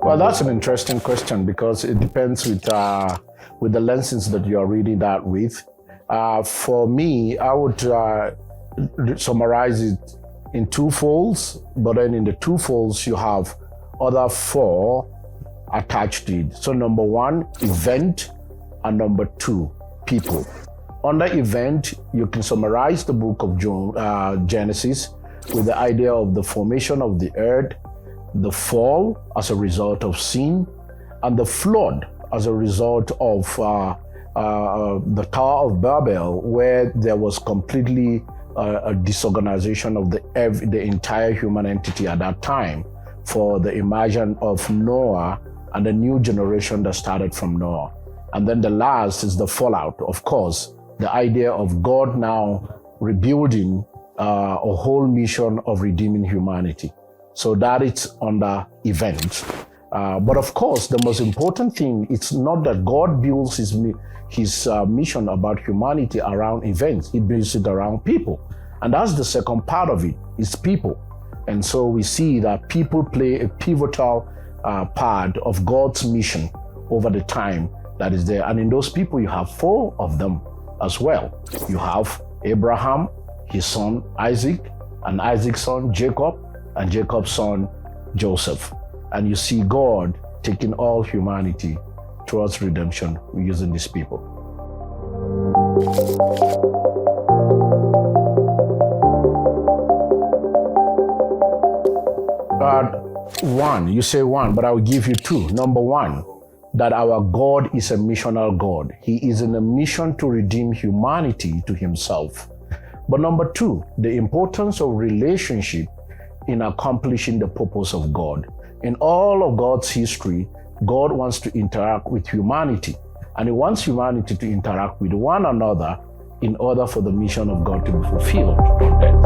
Well, that's an interesting question because it depends with the lenses that you are reading that with. For me, I would summarize it in two folds, but then in the two folds, you have other four attached to it. So number one, event, and number two, people. Under event, you can summarize the book of Genesis with the idea of the formation of the earth, the fall as a result of sin, and the flood as a result of the Tower of Babel, where there was completely a disorganization of the entire human entity at that time for the immersion of Noah and the new generation that started from Noah. And then the last is the fallout, of course, the idea of God now rebuilding a whole mission of redeeming humanity. So that is under event. But of course, the most important thing, it's not that God builds his mission about humanity around events. He builds it around people. And that's the second part of it, is people. And so we see that people play a pivotal part of God's mission over the time that is there. And in those people, you have four of them as well. You have Abraham, his son Isaac, and Isaac's son Jacob, and Jacob's son Joseph. And you see God taking all humanity towards redemption using these people. One, you say one, but I will give you two. Number one, that our God is a missional God. He is in a mission to redeem humanity to himself. But number two, the importance of relationship in accomplishing the purpose of God. In all of God's history, God wants to interact with humanity, and he wants humanity to interact with one another in order for the mission of God to be fulfilled on earth.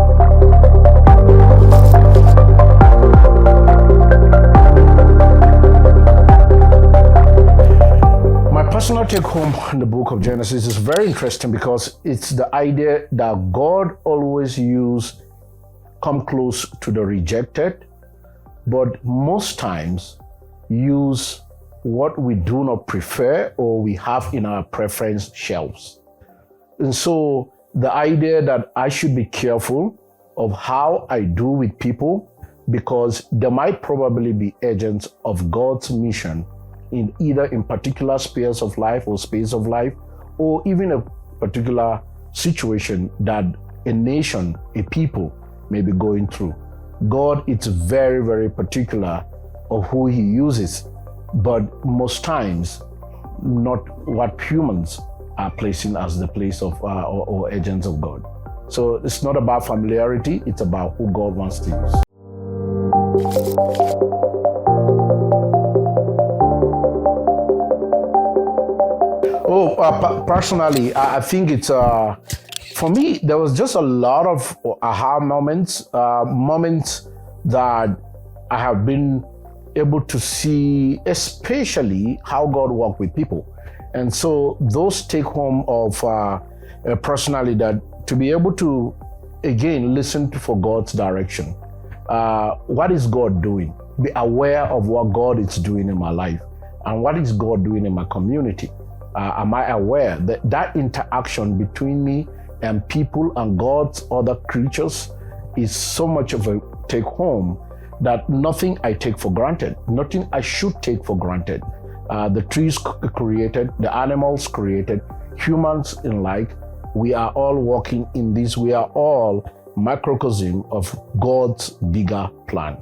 My personal take home in the book of Genesis is very interesting because it's the idea that God always come close to the rejected, but most times use what we do not prefer or we have in our preference shelves. And so the idea that I should be careful of how I do with people, because there might probably be agents of God's mission in either in particular spheres of life or space of life, or even a particular situation that a nation, a people may be going through. God is very, very particular of who he uses, but most times not what humans are placing as the place of or agents of God. So it's not about familiarity, it's about who God wants to use. Personally, I think it's for me, there was just a lot of aha moments that I have been able to see, especially how God works with people. And so those take home of personally, that to be able to, again, listen for God's direction. What is God doing? Be aware of what God is doing in my life and what is God doing in my community. Am I aware that that interaction between me and people and God's other creatures is so much of a take home that nothing I take for granted, nothing I should take for granted. The trees created, the animals created, humans in like, we are all walking in this, we are all microcosm of God's bigger plan.